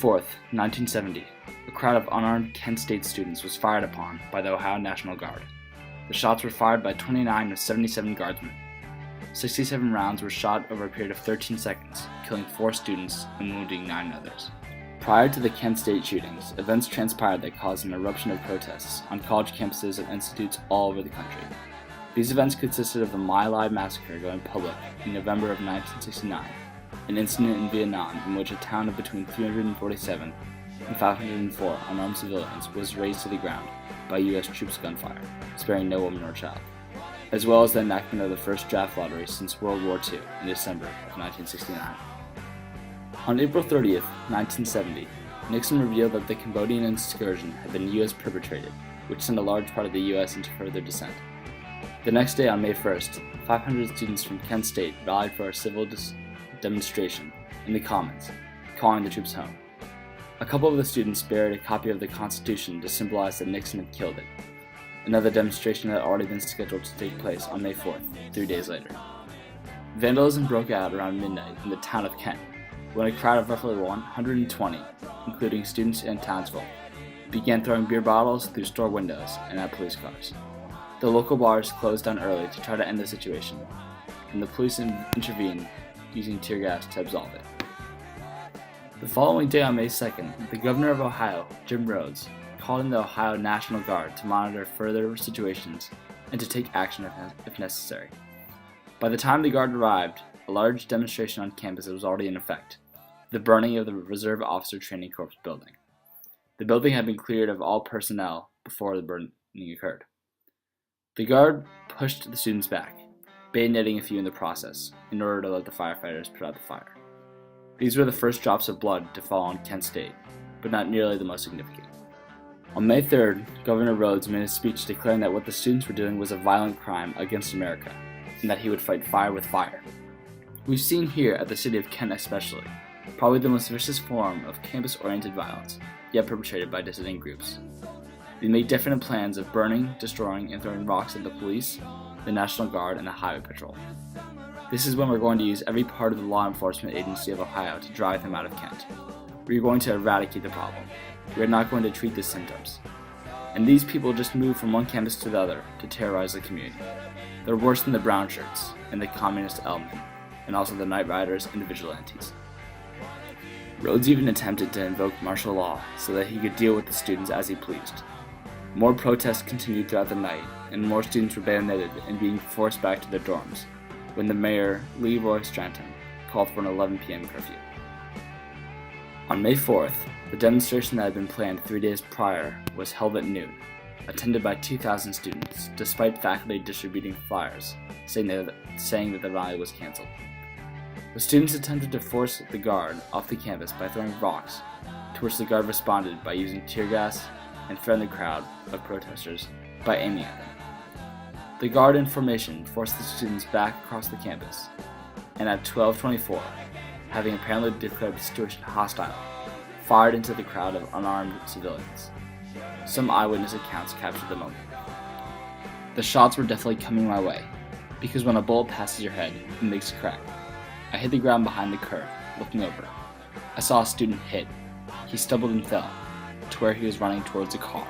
4th, 1970, a crowd of unarmed Kent State students was fired upon by the Ohio National Guard. The shots were fired by 29 of 77 guardsmen. 67 rounds were shot over a period of 13 seconds, killing 4 students and wounding 9 others. Prior to the Kent State shootings, events transpired that caused an eruption of protests on college campuses and institutes all over the country. These events consisted of the My Lai massacre going public in November of 1969, an incident in Vietnam in which a town of between 347 and 504 unarmed civilians was razed to the ground by U.S. troops' gunfire, sparing no woman or child, as well as the enactment of the first draft lottery since World War II in December of 1969. On April 30th, 1970, Nixon revealed that the Cambodian excursion had been U.S. perpetrated, which sent a large part of the U.S. into further dissent. The next day, on May 1st, 500 students from Kent State rallied for a civil demonstration in the Commons, calling the troops home. A couple of the students buried a copy of the Constitution to symbolize that Nixon had killed it. Another demonstration had already been scheduled to take place on May 4th, 3 days later. Vandalism broke out around midnight in the town of Kent, when a crowd of roughly 120, including students and townsfolk, began throwing beer bottles through store windows and at police cars. The local bars closed down early to try to end the situation, and the police intervened using tear gas to absolve it. The following day, on May 2nd, the governor of Ohio, Jim Rhodes, called in the Ohio National Guard to monitor further situations and to take action if necessary. By the time the Guard arrived, a large demonstration on campus was already in effect, the burning of the Reserve Officer Training Corps building. The building had been cleared of all personnel before the burning occurred. The Guard pushed the students back, bayoneting a few in the process, in order to let the firefighters put out the fire. These were the first drops of blood to fall on Kent State, but not nearly the most significant. On May 3rd, Governor Rhodes made a speech declaring that what the students were doing was a violent crime against America, and that he would fight fire with fire. We've seen here at the city of Kent especially, probably the most vicious form of campus-oriented violence yet perpetrated by dissident groups. They made definite plans of burning, destroying, and throwing rocks at the police, the National Guard, and the Highway Patrol. This is when we're going to use every part of the law enforcement agency of Ohio to drive them out of Kent. We're going to eradicate the problem. We are not going to treat the symptoms. And these people just move from one campus to the other to terrorize the community. They're worse than the brown shirts and the communist element, and also the night riders and the vigilantes. Rhodes even attempted to invoke martial law so that he could deal with the students as he pleased. More protests continued throughout the night, and more students were bayoneted and being forced back to their dorms, when the mayor, Leroy Stratton, called for an 11 p.m. curfew. On May 4th, the demonstration that had been planned 3 days prior was held at noon, attended by 2,000 students, despite faculty distributing flyers saying that the rally was canceled. The students attempted to force the Guard off the campus by throwing rocks, to which the Guard responded by using tear gas and threatened the crowd of protesters by aiming at them. The Guard in formation forced the students back across the campus, and at 12:24, having apparently declared the situation hostile, fired into the crowd of unarmed civilians. Some eyewitness accounts captured the moment. The shots were definitely coming my way, because when a bullet passes your head, it makes a crack. I hit the ground behind the curve, looking over. I saw a student hit. He stumbled and fell, to where he was running towards a car.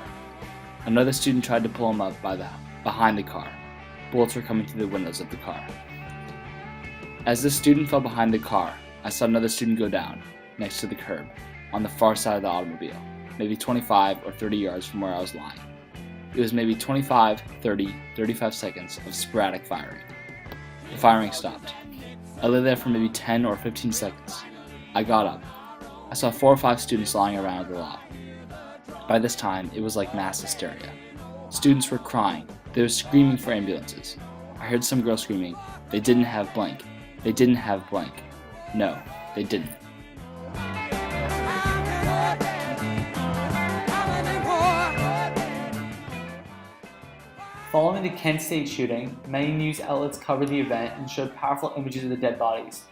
Another student tried to pull him up behind the car. Bullets were coming through the windows of the car. As the student fell behind the car, I saw another student go down, next to the curb, on the far side of the automobile, maybe 25 or 30 yards from where I was lying. It was maybe 25, 30, 35 seconds of sporadic firing. The firing stopped. I lay there for maybe 10 or 15 seconds. I got up. I saw 4 or 5 students lying around the lot. By this time, it was like mass hysteria. Students were crying. They were screaming for ambulances. I heard some girl screaming, "They didn't have blank. They didn't have blank." No, they didn't. Following the Kent State shooting, many news outlets covered the event and showed powerful images of the dead bodies.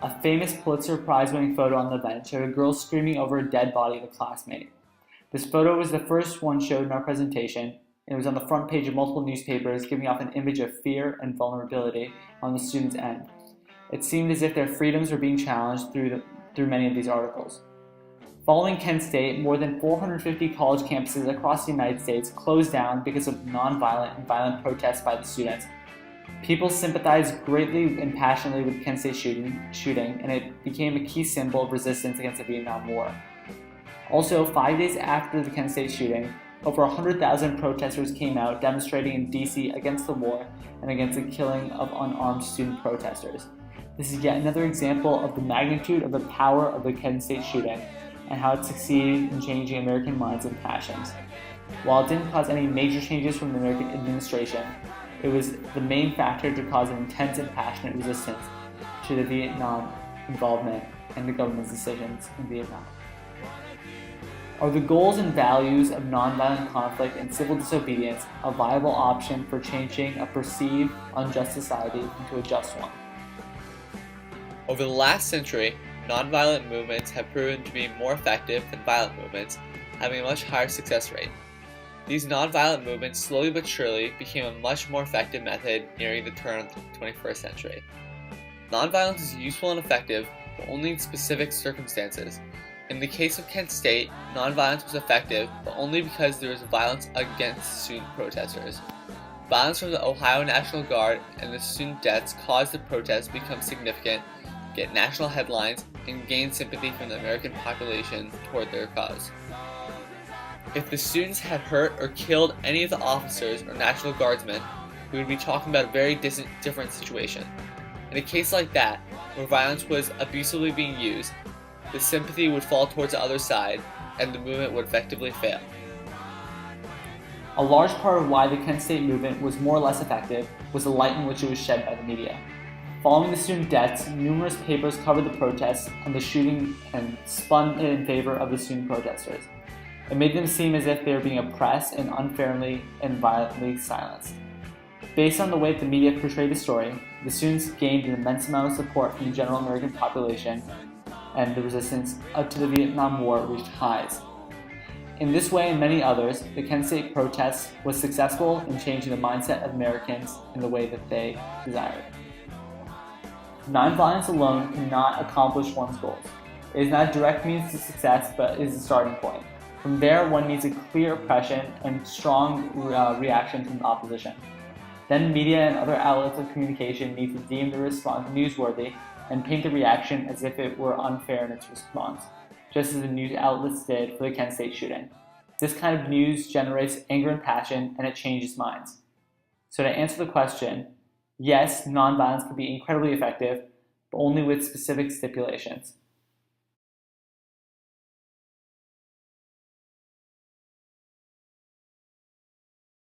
A famous Pulitzer Prize-winning photo on the event showed a girl screaming over a dead body of a classmate. This photo was the first one showed in our presentation, and it was on the front page of multiple newspapers, giving off an image of fear and vulnerability on the students' end. It seemed as if their freedoms were being challenged through many of these articles. Following Kent State, more than 450 college campuses across the United States closed down because of nonviolent and violent protests by the students. People sympathized greatly and passionately with the Kent State shooting, and it became a key symbol of resistance against the Vietnam War. Also, 5 days after the Kent State shooting, over 100,000 protesters came out demonstrating in DC against the war and against the killing of unarmed student protesters. This is yet another example of the magnitude of the power of the Kent State shooting and how it succeeded in changing American minds and passions. While it didn't cause any major changes from the American administration, it was the main factor to cause an intense and passionate resistance to the Vietnam involvement and the government's decisions in Vietnam. Are the goals and values of nonviolent conflict and civil disobedience a viable option for changing a perceived unjust society into a just one? Over the last century, nonviolent movements have proven to be more effective than violent movements, having a much higher success rate. These nonviolent movements slowly but surely became a much more effective method nearing the turn of the 21st century. Nonviolence is useful and effective, but only in specific circumstances. In the case of Kent State, nonviolence was effective, but only because there was violence against student protesters. Violence from the Ohio National Guard and the student deaths caused the protests to become significant, get national headlines, and gain sympathy from the American population toward their cause. If the students had hurt or killed any of the officers or National Guardsmen, we would be talking about a very different situation. In a case like that, where violence was abusively being used, the sympathy would fall towards the other side, and the movement would effectively fail. A large part of why the Kent State movement was more or less effective was the light in which it was shed by the media. Following the student deaths, numerous papers covered the protests and the shooting and spun it in favor of the student protesters. It made them seem as if they were being oppressed and unfairly and violently silenced. Based on the way that the media portrayed the story, the students gained an immense amount of support from the general American population, and the resistance up to the Vietnam War reached highs. In this way and many others, the Kent State protest was successful in changing the mindset of Americans in the way that they desired. Nonviolence alone cannot accomplish one's goals. It is not a direct means to success, but is a starting point. From there, one needs a clear oppression and strong reaction from the opposition. Then media and other outlets of communication need to deem the response newsworthy and paint the reaction as if it were unfair in its response, just as the news outlets did for the Kent State shooting. This kind of news generates anger and passion, and it changes minds. So to answer the question, yes, nonviolence can be incredibly effective, but only with specific stipulations.